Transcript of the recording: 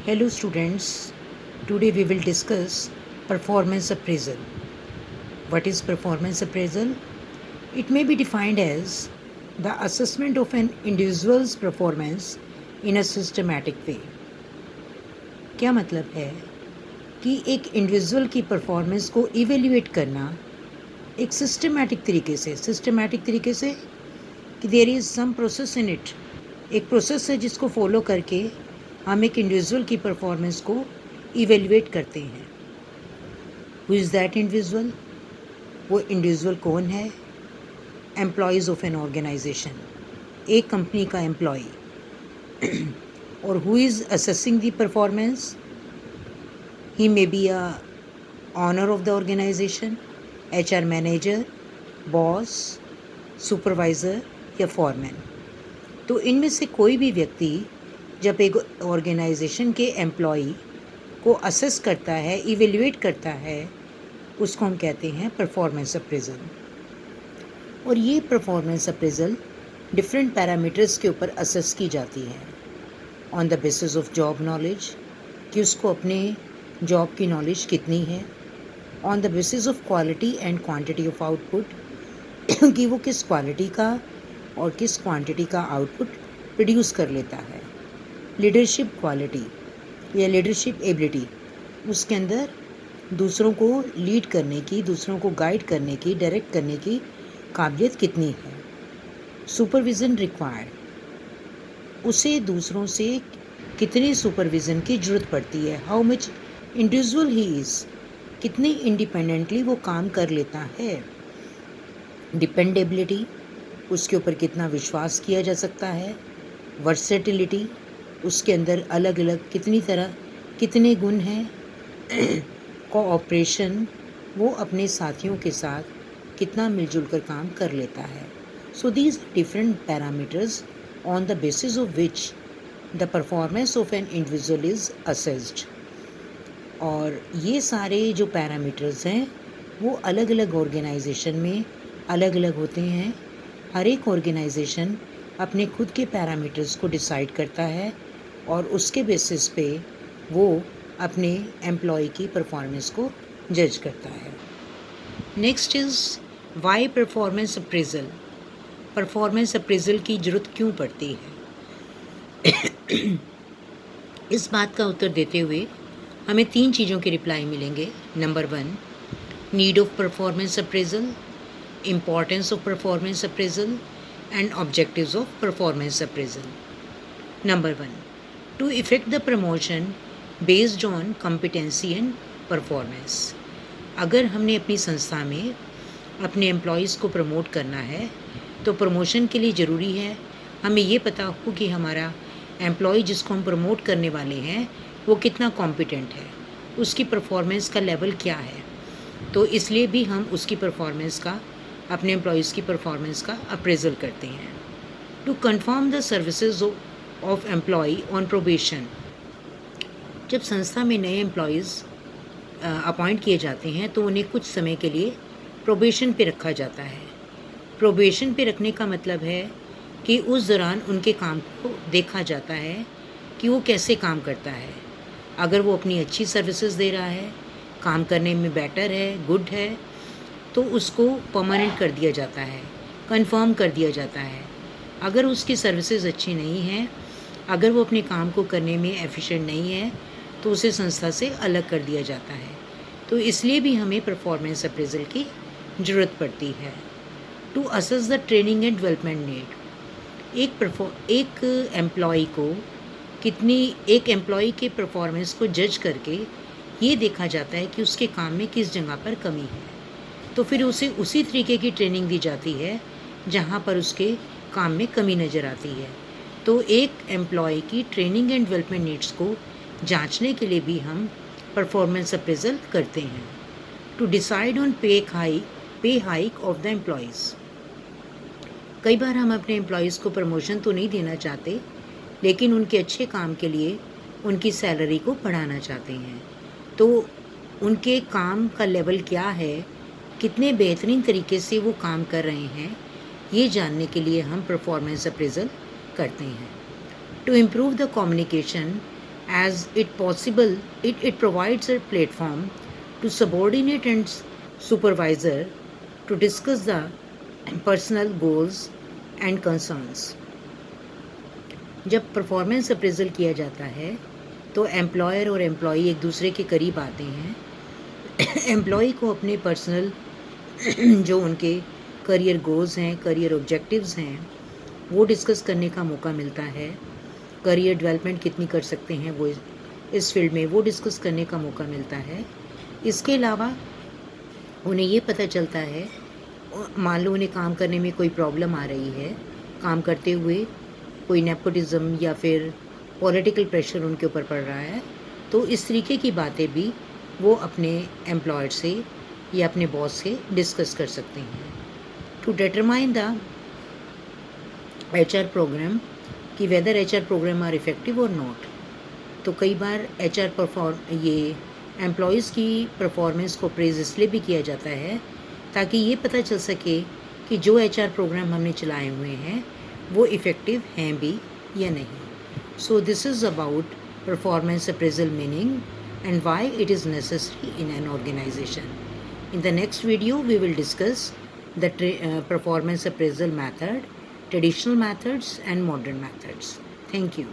Hello students, today we will discuss performance appraisal. What is performance appraisal? It may be defined as the assessment of an individual's performance in a systematic way. क्या मतलब है कि एक individual की performance को evaluate करना एक systematic तरीके से कि there is some process in it, एक प्रोसेस है जिसको फॉलो करके हम एक इंडिविजुअल की परफॉर्मेंस को इवेल्युएट करते हैं. Who is that individual? वो इंडिविजुअल कौन है? एम्प्लॉयज़ ऑफ एन ऑर्गेनाइजेशन, एक कंपनी का एम्प्लॉय. और who is assessing the performance? He may be a owner of the organisation, HR manager, boss, supervisor या फॉरमैन. तो इनमें से कोई भी व्यक्ति जब एक ऑर्गेनाइजेशन के एम्प्लॉय को असेस करता है, इवेल्युएट करता है, उसको हम कहते हैं परफॉर्मेंस अप्रेजल. और ये परफॉर्मेंस अप्रेजल डिफरेंट पैरामीटर्स के ऊपर असेस की जाती है. On the basis of job knowledge, कि उसको अपने जॉब की नॉलेज कितनी है. On the basis of quality and quantity of output, कि वो किस क्वालिटी का और किस क्वांटिटी का आउटपुट प्रोड्यूस कर लेता है. लीडरशिप क्वालिटी या लीडरशिप एबिलिटी, उसके अंदर दूसरों को लीड करने की, दूसरों को गाइड करने की, डायरेक्ट करने की काबिलियत कितनी है. सुपरविज़न रिक्वायर्ड, उसे दूसरों से कितने सुपरविज़न की ज़रूरत पड़ती है. How much individual he is, कितने इंडिपेंडेंटली वो काम कर लेता है. डिपेंडेबिलिटी, उसके ऊपर कितना विश्वास किया जा सकता है. वर्सेटिलिटी, उसके अंदर अलग अलग कितने गुण हैं. कोऑपरेशन, वो अपने साथियों के साथ कितना मिलजुल कर काम कर लेता है. So these different parameters on the basis of which the performance of an individual is assessed. और ये सारे जो पैरामीटर्स हैं वो अलग अलग ऑर्गेनाइजेशन में अलग अलग होते हैं. हर एक ऑर्गेनाइजेशन अपने खुद के पैरामीटर्स को डिसाइड करता है और उसके बेसिस पे वो अपने एम्प्लॉय की परफॉर्मेंस को जज करता है. Next is why performance appraisal. Performance appraisal की ज़रूरत क्यों पड़ती है? इस बात का उत्तर देते हुए हमें 3 चीज़ों के रिप्लाई मिलेंगे. Number 1, need of performance appraisal, importance of performance appraisal and objectives of performance appraisal. Number 1, to effect the promotion based on competency and performance. अगर हमने अपनी संस्था में अपने एम्प्लॉयज़ को प्रमोट करना है तो प्रमोशन के लिए ज़रूरी है हमें ये पता हो कि हमारा एम्प्लॉय जिसको हम प्रमोट करने वाले हैं वो कितना कॉम्पिटेंट है, उसकी परफॉर्मेंस का लेवल क्या है. तो इसलिए भी हम उसकी परफॉर्मेंस का, अपने एम्प्लॉयज़ की परफॉर्मेंस का अप्रेजल करते हैं. To confirm the services of employee on probation. जब संस्था में नए एम्प्लॉयज़ अपॉइंट किए जाते हैं तो उन्हें कुछ समय के लिए प्रोबेशन पे रखा जाता है. प्रोबेशन पे रखने का मतलब है कि उस दौरान उनके काम को देखा जाता है कि वो कैसे काम करता है. अगर वो अपनी अच्छी सर्विसेज दे रहा है, काम करने में बेटर है, गुड है, तो उसको परमानेंट कर दिया जाता है, कंफर्म कर दिया जाता है. अगर उसकी सर्विसेज अच्छी नहीं हैं, अगर वो अपने काम को करने में एफिशिएंट नहीं है, तो उसे संस्था से अलग कर दिया जाता है. तो इसलिए भी हमें परफॉर्मेंस अप्रेजल की ज़रूरत पड़ती है. To assess the training and development need. एक एम्प्लॉय के परफॉर्मेंस को जज करके ये देखा जाता है कि उसके काम में किस जगह पर कमी है, तो फिर उसे उसी तरीके की ट्रेनिंग दी जाती है जहाँ पर उसके काम में कमी नज़र आती है. तो एक एम्प्लॉय की ट्रेनिंग एंड डेवलपमेंट नीड्स को जांचने के लिए भी हम परफॉर्मेंस अप्रेजल करते हैं. टू डिसाइड ऑन पे हाइक ऑफ द एम्प्लॉयज़. कई बार हम अपने एम्प्लॉयज़ को प्रमोशन तो नहीं देना चाहते, लेकिन उनके अच्छे काम के लिए उनकी सैलरी को बढ़ाना चाहते हैं. तो उनके काम का लेवल क्या है, कितने बेहतरीन तरीके से वो काम कर रहे हैं, ये जानने के लिए हम परफॉर्मेंस अप्रेजल करते हैं. To improve the communication as it provides a platform to subordinate and supervisor to discuss the personal goals and concerns. जब परफॉर्मेंस अप्रेजल किया जाता है तो एम्प्लॉयर और एम्प्लॉई एक दूसरे के करीब आते हैं. एम्प्लॉई को अपने पर्सनल जो उनके करियर गोल्स हैं, करियर ऑब्जेक्टिव्स हैं, वो डिस्कस करने का मौका मिलता है. करियर डेवलपमेंट कितनी कर सकते हैं वो इस फील्ड में, वो डिस्कस करने का मौका मिलता है. इसके अलावा उन्हें ये पता चलता है, मान लो उन्हें काम करने में कोई प्रॉब्लम आ रही है, काम करते हुए कोई नेपोटिज्म या फिर पॉलिटिकल प्रेशर उनके ऊपर पड़ रहा है, तो इस तरीके की बातें भी वो अपने एम्प्लॉयर से या अपने बॉस से डिस्कस कर सकते हैं. To determine the HR program कि whether HR program are effective और नॉट. तो कई बार ये एम्प्लॉयज़ की परफॉर्मेंस को प्रेज़ इसलिए भी किया जाता है ताकि ये पता चल सके कि जो HR प्रोग्राम हमने चलाए हुए हैं वो इफ़ेक्टिव हैं भी या नहीं. So this is about performance appraisal meaning and why it is necessary in an organization. In the next video, we will discuss the performance appraisal method, traditional methods and modern methods. Thank you.